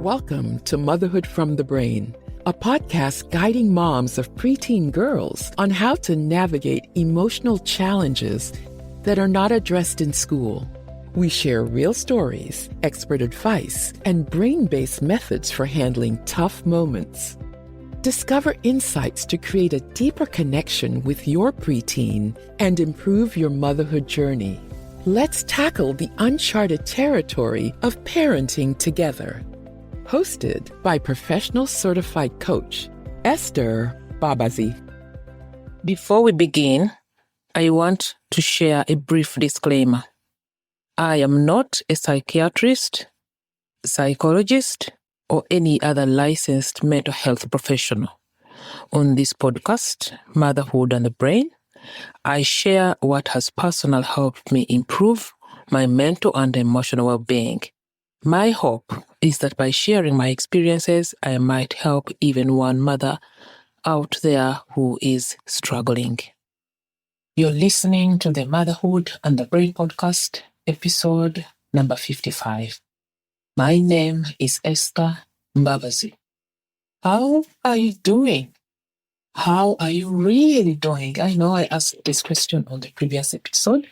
Welcome to Motherhood from the Brain, a podcast guiding moms of preteen girls on how to navigate emotional challenges that are not addressed in school. We share real stories, expert advice, and brain-based methods for handling tough moments. Discover insights to create a deeper connection with your preteen and improve your motherhood journey. Let's tackle the uncharted territory of parenting together. Hosted by professional certified coach, Esther Babazi. Before we begin, I want to share a brief disclaimer. I am not a psychiatrist, psychologist, or any other licensed mental health professional. On this podcast, Motherhood and the Brain, I share what has personally helped me improve my mental and emotional well-being. My hope is that by sharing my experiences, I might help even one mother out there who is struggling. You're listening to the Motherhood and the Brain podcast, episode number 55. My name is Esther Babazi. How are you doing? How are you really doing? I know I asked this question on the previous episode,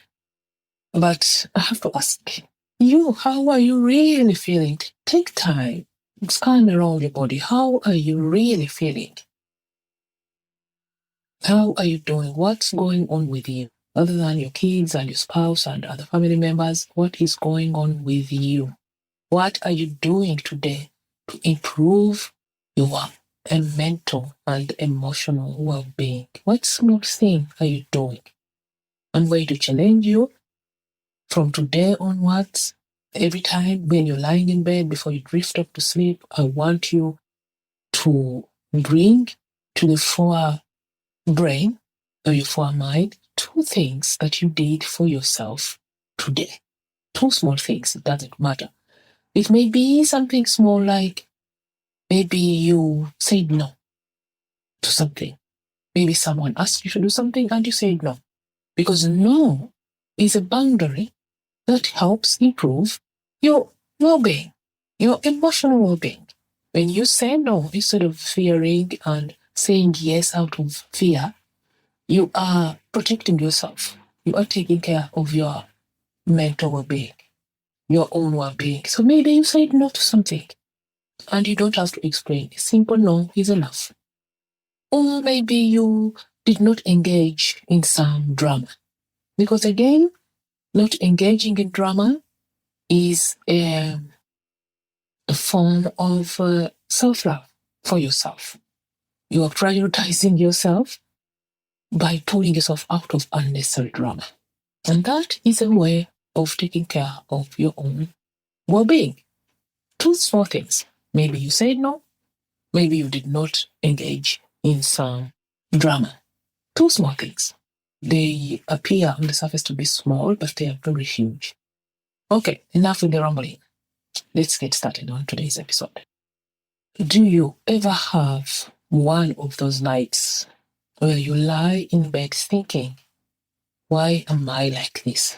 but I have to ask you, how are you really feeling? Take time, scan around your body. How are you really feeling? How are you doing? What's going on with you? Other than your kids and your spouse and other family members, what is going on with you? What are you doing today to improve your mental and emotional well-being? What small thing are you doing? I'm going to challenge you from today onwards. Every time when you're lying in bed before you drift off to sleep, I want you to bring to the forebrain or your foremind 2 things that you did for yourself today. 2 small things, it doesn't matter. It may be something small like maybe you said no to something. Maybe someone asked you to do something and you said no. Because no is a boundary that helps improve your well-being, your emotional well-being. When you say no, instead of fearing and saying yes out of fear, you are protecting yourself. You are taking care of your mental well-being, your own well-being. So maybe you said no to something and you don't have to explain. A simple no is enough. Or maybe you did not engage in some drama. Because again, not engaging in drama is a form of self-love for yourself. You are prioritizing yourself by pulling yourself out of unnecessary drama. And that is a way of taking care of your own well-being. 2 small things. Maybe you said no. Maybe you did not engage in some drama. 2 small things. They appear on the surface to be small, but they are very huge. Okay, enough with the rambling. Let's get started on today's episode. Do you ever have one of those nights where you lie in bed thinking, why am I like this?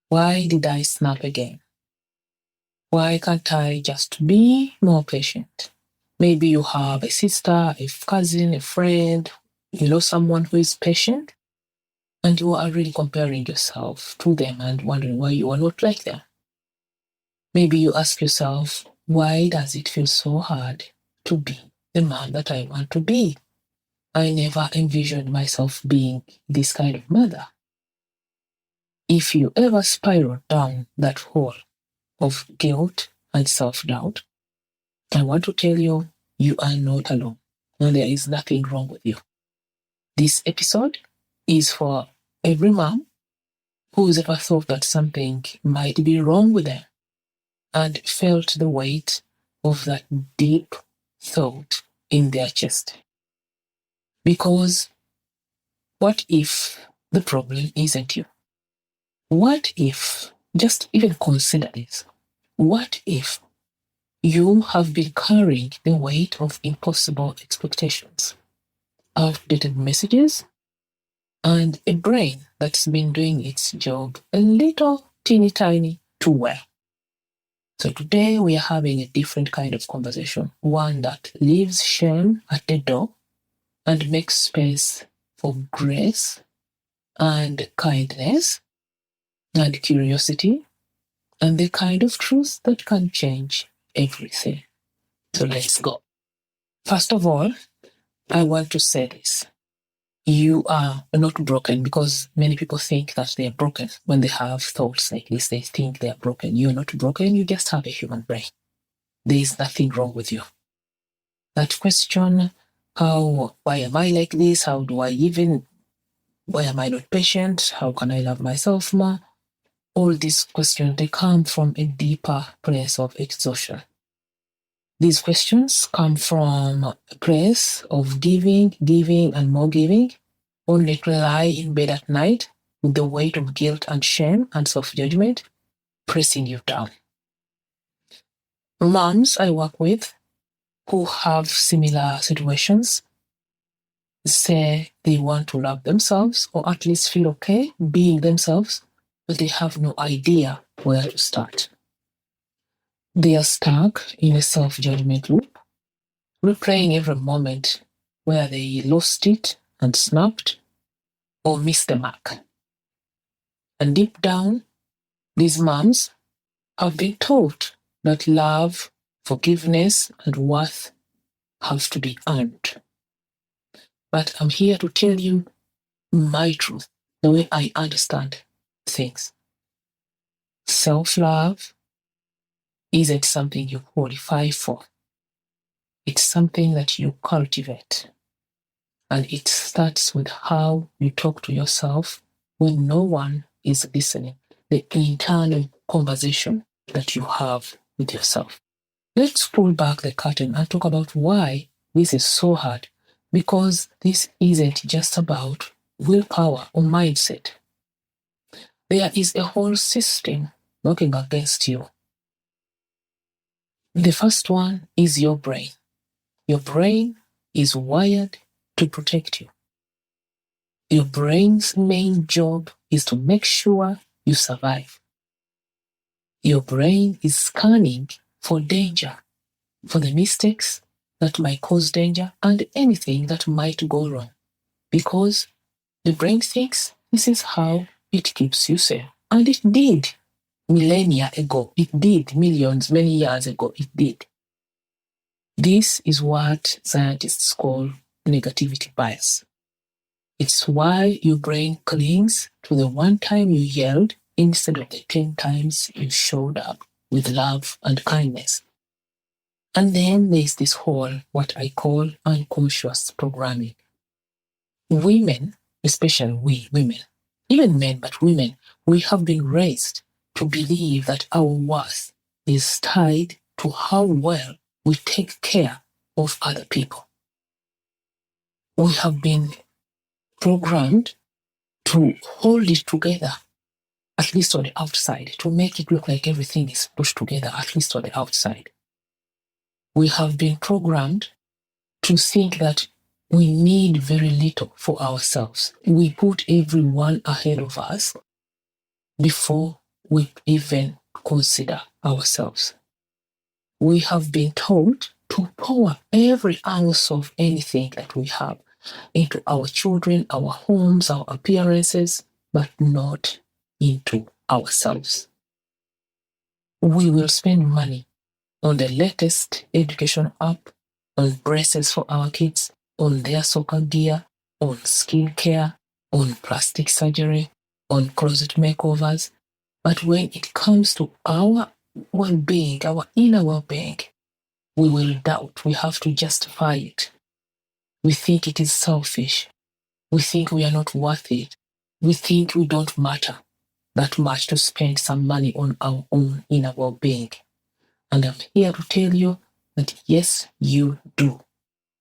Why did I snap again? Why can't I just be more patient? Maybe you have a sister, a cousin, a friend, you know someone who is patient, and you are really comparing yourself to them and wondering why you are not like them. Maybe you ask yourself, why does it feel so hard to be the mom that I want to be? I never envisioned myself being this kind of mother. If you ever spiral down that hole of guilt and self-doubt, I want to tell you, you are not alone, and there is nothing wrong with you. This episode is for every mom who's ever thought that something might be wrong with them and felt the weight of that deep thought in their chest. Because what if the problem isn't you? What if, just even consider this, what if you have been carrying the weight of impossible expectations, outdated messages, and a brain that's been doing its job a little teeny tiny too well? So today we are having a different kind of conversation, one that leaves shame at the door and makes space for grace and kindness and curiosity and the kind of truth that can change everything. So let's go. First of all, I want to say this. You are not broken, because many people think that they are broken when they have thoughts like this. They think they are broken. You're not broken. You just have a human brain. There is nothing wrong with you. That question, why am I like this? Why am I not patient? How can I love myself more? All these questions, they come from a deeper place of exhaustion. These questions come from a place of giving, and more giving, only to lie in bed at night with the weight of guilt and shame and self-judgment pressing you down. Moms I work with who have similar situations say they want to love themselves, or at least feel okay being themselves, but they have no idea where to start. They are stuck in a self-judgment loop, replaying every moment where they lost it and snapped or missed the mark. And deep down, these moms have been taught that love, forgiveness, and worth have to be earned. But I'm here to tell you my truth, the way I understand things. Self-love isn't something you qualify for. It's something that you cultivate. And it starts with how you talk to yourself when no one is listening, the internal conversation that you have with yourself. Let's pull back the curtain and talk about why this is so hard, because this isn't just about willpower or mindset. There is a whole system working against you. The first one is your brain. Your brain is wired to protect you. Your brain's main job is to make sure you survive. Your brain is scanning for danger, for the mistakes that might cause danger and anything that might go wrong, because the brain thinks this is how it keeps you safe. And it did millennia ago. It did many years ago. It did. This is what scientists call negativity bias. It's why your brain clings to the one time you yelled instead of the 10 times you showed up with love and kindness. And then there's this whole, what I call unconscious programming. Women, especially we women, even men, but women, we have been raised to believe that our worth is tied to how well we take care of other people. We have been programmed to hold it together, at least on the outside, to make it look like everything is pushed together, at least on the outside. We have been programmed to think that we need very little for ourselves. We put everyone ahead of us before we even consider ourselves. We have been told to pour every ounce of anything that we have into our children, our homes, our appearances, but not into ourselves. We will spend money on the latest education app, on braces for our kids, on their soccer gear, on skincare, on plastic surgery, on closet makeovers. But when it comes to our well-being, our inner well-being, we will doubt. We have to justify it. We think it is selfish. We think we are not worth it. We think we don't matter that much to spend some money on our own inner well-being. And I'm here to tell you that yes, you do.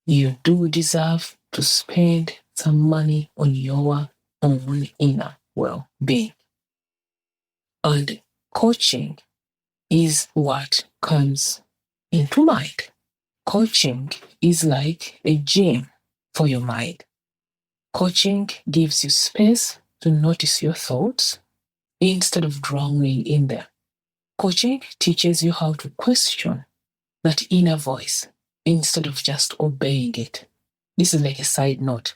You do deserve to spend some money on your own inner well-being. And coaching is what comes into mind. Coaching is like a gym for your mind. Coaching gives you space to notice your thoughts instead of drowning in them. Coaching teaches you how to question that inner voice instead of just obeying it. This is like a side note.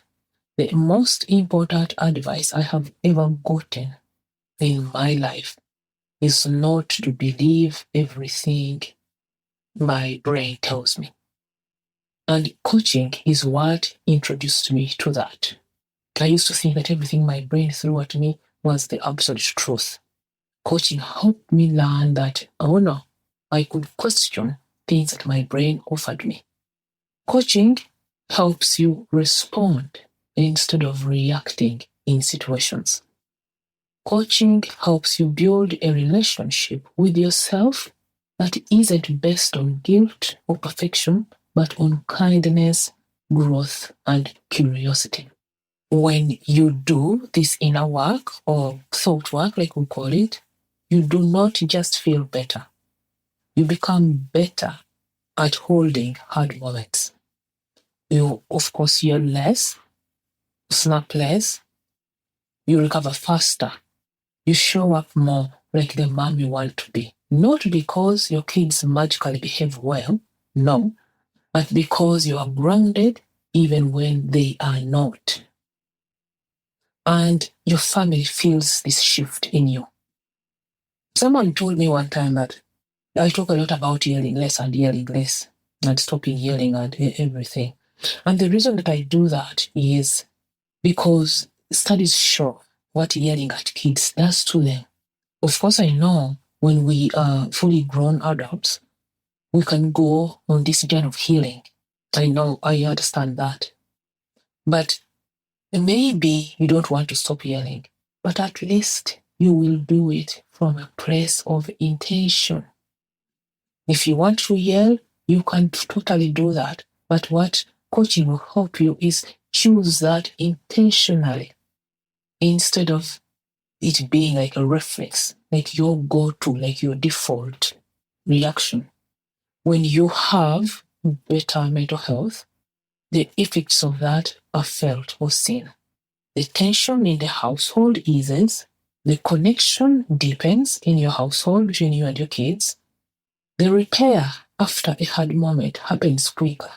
The most important advice I have ever gotten in my life is not to believe everything my brain tells me. And coaching is what introduced me to that. I used to think that everything my brain threw at me was the absolute truth. Coaching helped me learn that, oh no, I could question things that my brain offered me. Coaching helps you respond instead of reacting in situations. Coaching helps you build a relationship with yourself that isn't based on guilt or perfection, but on kindness, growth, and curiosity. When you do this inner work or thought work, like we call it, you do not just feel better. You become better at holding hard moments. You, of course, yell less, snap less, you recover faster, you show up more like the mom you want to be. Not because your kids magically behave well, no, but because you are grounded even when they are not. And your family feels this shift in you. Someone told me one time that I talk a lot about yelling less and stopping yelling and everything. And the reason that I do that is because studies show what yelling at kids does to them. Of course, I know when we are fully grown adults, we can go on this journey of healing. I know, I understand that. But maybe you don't want to stop yelling, but at least you will do it from a place of intention. If you want to yell, you can totally do that. But what coaching will help you is choose that intentionally instead of it being like a reflex, like your go-to, like your default reaction. When you have better mental health, the effects of that are felt or seen. The tension in the household eases, the connection deepens in your household between you and your kids. The repair after a hard moment happens quicker.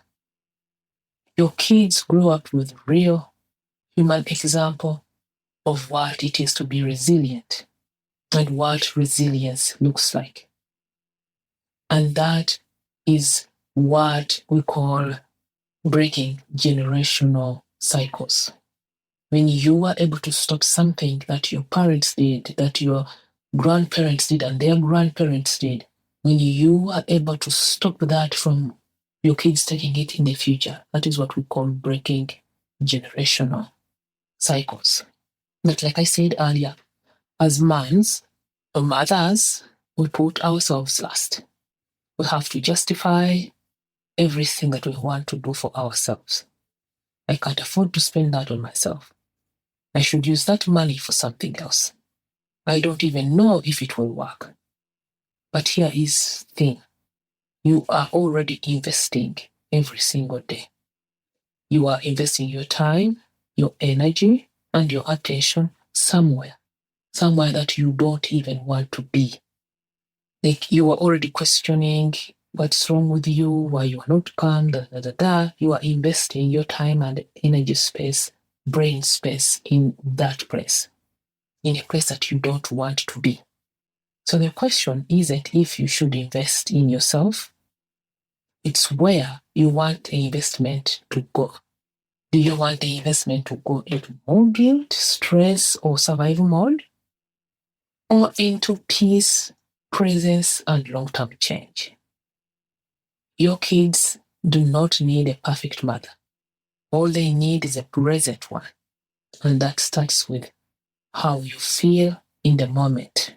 Your kids grow up with real human example of what it is to be resilient and what resilience looks like. And that is what we call breaking generational cycles. When you are able to stop something that your parents did, that your grandparents did, and their grandparents did, when you are able to stop that from your kids taking it in the future, that is what we call breaking generational cycles. But like I said earlier, as moms or mothers, we put ourselves last. We have to justify everything that we want to do for ourselves. I can't afford to spend that on myself. I should use that money for something else. I don't even know if it will work. But here is the thing. You are already investing every single day. You are investing your time, your energy, and your attention somewhere that you don't even want to be. Like you are already questioning what's wrong with you, why you are not calm, You are investing your time and energy space, brain space in that place, in a place that you don't want to be. So the question isn't if you should invest in yourself, it's where you want the investment to go. Do you want the investment to go into more guilt, stress, or survival mode? Or into peace, presence, and long-term change? Your kids do not need a perfect mother. All they need is a present one. And that starts with how you feel in the moment.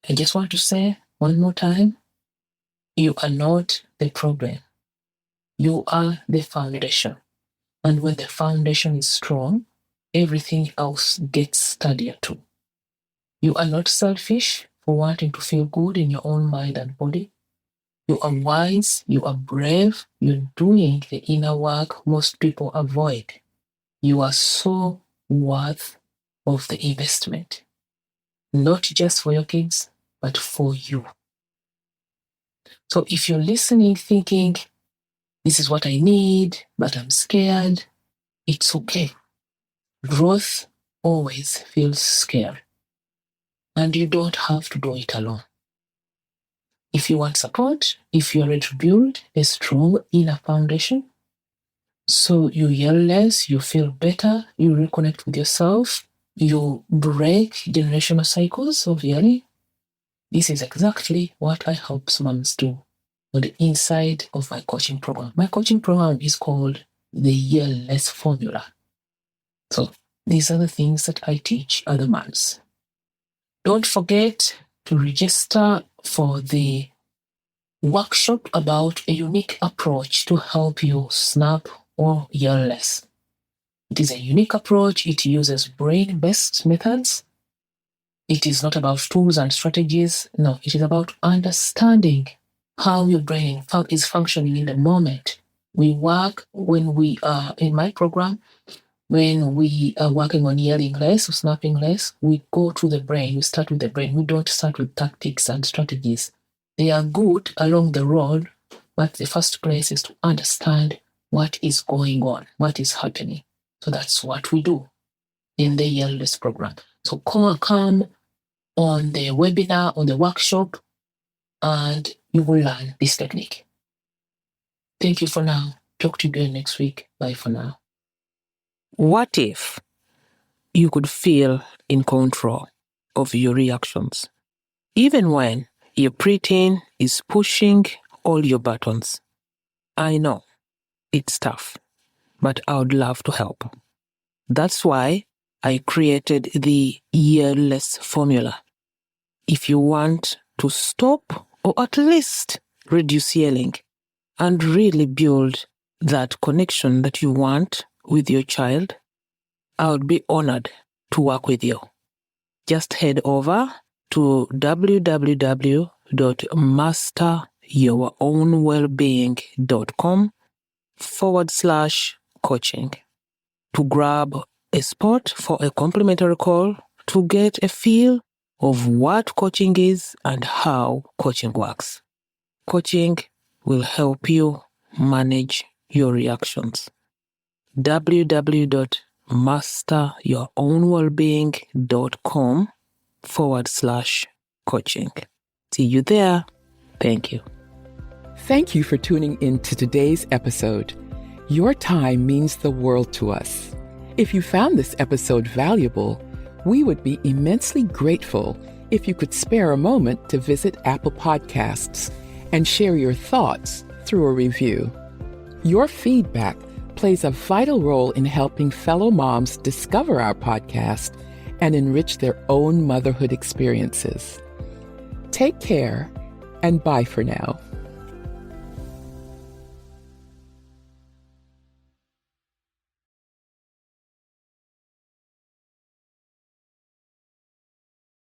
I just want to say one more time, you are not the problem. You are the foundation. And when the foundation is strong, everything else gets steadier too. You are not selfish for wanting to feel good in your own mind and body. You are wise, you are brave, you're doing the inner work most people avoid. You are so worth of the investment. Not just for your kids, but for you. So if you're listening thinking, this is what I need, but I'm scared, it's okay. Growth always feels scary, and you don't have to do it alone. If you want support, if you're ready to build a strong inner foundation, so you yell less, you feel better, you reconnect with yourself, you break generational cycles of yelling, this is exactly what I help moms do on the inside of my coaching program. My coaching program is called the Yell Less Formula. So these are the things that I teach other moms. Don't forget to register for the workshop about a unique approach to help you snap or yell less. It is a unique approach. It uses brain-based methods. It is not about tools and strategies. No, it is about understanding how your brain is functioning in the moment. We work when we are in my program, when we are working on yelling less or snapping less, we go to the brain. We start with the brain. We don't start with tactics and strategies. They are good along the road, but the first place is to understand what is going on, what is happening. So that's what we do in the Yell Less program. So come on the webinar, on the workshop, and you will learn this technique. Thank you for now. Talk to you again next week. Bye for now. What if you could feel in control of your reactions, even when your preteen is pushing all your buttons? I know it's tough, but I would love to help. That's why I created the Yell Less formula. If you want to stop or at least reduce yelling and really build that connection that you want with your child, I would be honored to work with you. Just head over to www.masteryourownwellbeing.com/coaching to grab a spot for a complimentary call to get a feel of what coaching is and how coaching works. Coaching will help you manage your reactions. www.masteryourownwellbeing.com/coaching. See you there. Thank you. Thank you for tuning in to today's episode. Your time means the world to us. If you found this episode valuable, we would be immensely grateful if you could spare a moment to visit Apple Podcasts and share your thoughts through a review. Your feedback plays a vital role in helping fellow moms discover our podcast and enrich their own motherhood experiences. Take care, and bye for now.